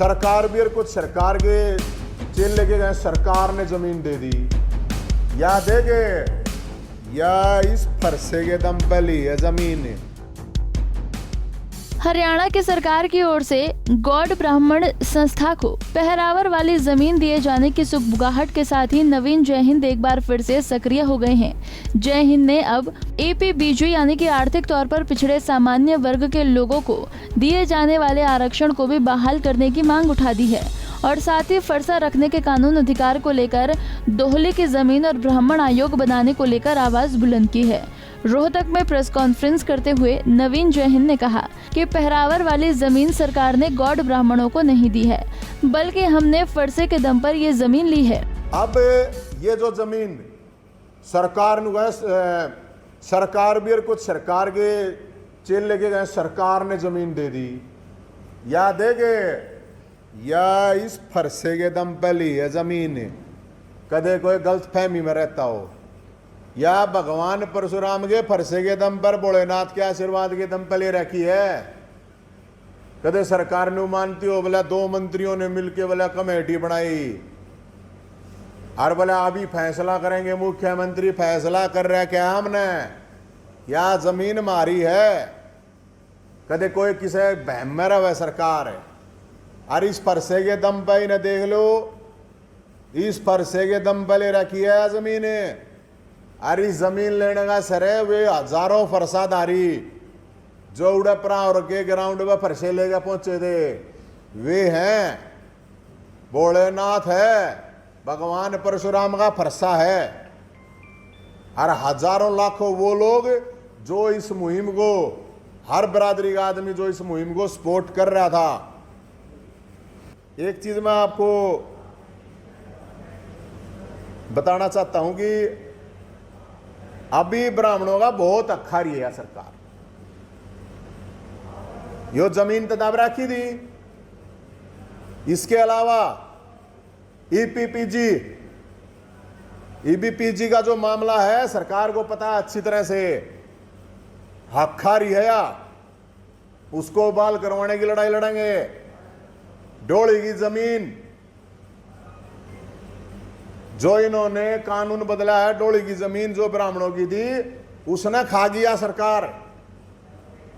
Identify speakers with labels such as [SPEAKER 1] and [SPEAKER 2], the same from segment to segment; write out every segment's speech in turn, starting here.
[SPEAKER 1] सरकार भी और कुछ सरकार के जेल लेके गए, सरकार ने जमीन दे दी, या देगे या इस फरसे के दम पे ली है जमीन।
[SPEAKER 2] हरियाणा की सरकार की ओर से गौड़ ब्राह्मण संस्था को पहरावर वाली जमीन दिए जाने की सुगबुगाहट के साथ ही नवीन जय हिंद एक बार फिर से सक्रिय हो गए हैं। जय हिंद ने अब APBG यानी कि आर्थिक तौर पर पिछड़े सामान्य वर्ग के लोगों को दिए जाने वाले आरक्षण को भी बहाल करने की मांग उठा दी है और साथ ही फरसा रखने के कानून अधिकार को लेकर दोहली की जमीन और ब्राह्मण आयोग बनाने को लेकर आवाज बुलंद की है। रोहतक में प्रेस कॉन्फ्रेंस करते हुए नवीन जय हिंद ने कहा कि पहरावर वाली जमीन सरकार ने गौड़ ब्राह्मणों को नहीं दी है, बल्कि हमने फरसे के दम पर ये जमीन ली है।
[SPEAKER 1] अब ये जो जमीन सरकार ने गए, सरकार भी और कुछ सरकार के जेल लेके गए, सरकार ने जमीन दे दी, या देगे या इस फरसे के दम पे ली है जमीन। कदे कोई गलत फहमी में रहता हो, या भगवान परशुराम के फरसे के दम पर भोलेनाथ के आशीर्वाद के दम पर ले रखी है। कदे सरकार ने मानती हो बोला 2 मंत्रियों ने मिलके बोला कमेटी बनाई और बोला अभी फैसला करेंगे, मुख्यमंत्री फैसला कर रहा है क्या हमने, या जमीन हमारी है। कदे कोई किसी बहम में रहे सरकार है, और इस फरसे के दम पे ही न देख लो, इस फरसे के दम पे ले रखी है जमीन। और इस जमीन लेने का सर है वे हजारों फरसाधारी जो उड़परा और के ग्राउंड में फरसे लेके पहुंचे थे, वे हैं भोलेनाथ है, भगवान परशुराम का फरसा है, और हजारों लाखों वो लोग जो इस मुहिम को, हर बरादरी का आदमी जो इस मुहिम को सपोर्ट कर रहा था। एक चीज मैं आपको बताना चाहता हूं कि अभी ब्राह्मणों का बहुत अखा रही है सरकार। यो जमीन तो दाब रखी थी, इसके अलावा EPPG का जो मामला है सरकार को पता है अच्छी तरह से, हक्खा रही है या उसको बहाल करवाने की लड़ाई लड़ेंगे। डोली की जमीन जो इन्होंने कानून बदला है, डोली की जमीन जो ब्राह्मणों की थी उसने खा गया सरकार,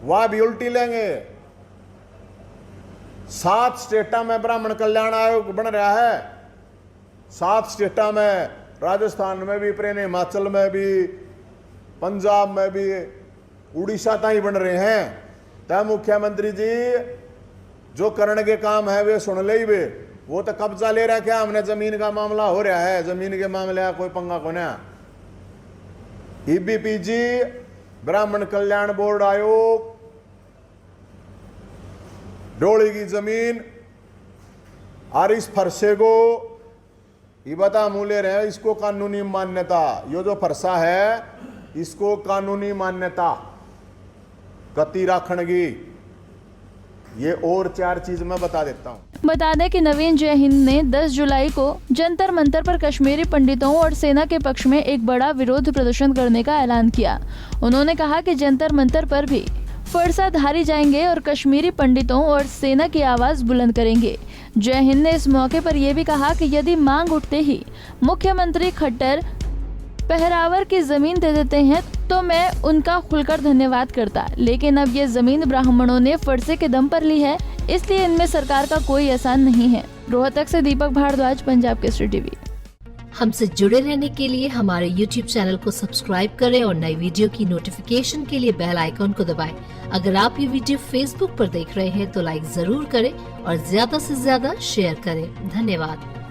[SPEAKER 1] वह भी उल्टी लेंगे। 7 स्टेटा में ब्राह्मण कल्याण आयोग बन रहा है, 7 स्टेटा में, राजस्थान में भी, हिमाचल में भी, पंजाब में भी, उड़ीसा तक ही बन रहे हैं। तब मुख्यमंत्री जी जो करने के काम है वे सुन ले, वे वो तो कब्जा ले रहा है क्या, हमने जमीन का मामला हो रहा है, जमीन के मामले का कोई पंगा को ना। EPPG, ब्राह्मण कल्याण बोर्ड आयोग, डोली की जमीन और इस फरसे को ये बता मूल्य रहे, इसको कानूनी मान्यता, ये जो फरसा है इसको कानूनी मान्यता कति राखणगी। ये और 4 चीज मैं बता देता हूँ।
[SPEAKER 2] बता दें कि नवीन जय हिंद ने 10 जुलाई को जंतर मंतर पर कश्मीरी पंडितों और सेना के पक्ष में एक बड़ा विरोध प्रदर्शन करने का ऐलान किया। उन्होंने कहा कि जंतर मंतर पर भी फरसाधारी जाएंगे और कश्मीरी पंडितों और सेना की आवाज बुलंद करेंगे। जय हिंद ने इस मौके पर यह भी कहा कि यदि मांग उठते ही मुख्यमंत्री खट्टर पहरावर की जमीन दे देते हैं तो मैं उनका खुलकर धन्यवाद करता, लेकिन अब ये जमीन ब्राह्मणों ने फरसे के दम पर ली है, इसलिए इनमें सरकार का कोई एहसान नहीं है। रोहतक से दीपक भारद्वाज, पंजाब केसरी टीवी।
[SPEAKER 3] हमसे जुड़े रहने के लिए हमारे YouTube चैनल को सब्सक्राइब करें और नई वीडियो की नोटिफिकेशन के लिए बेल आइकॉन को दबाएं। अगर आप ये वीडियो Facebook पर देख रहे हैं तो लाइक जरूर करें और ज्यादा से ज्यादा शेयर करें। धन्यवाद।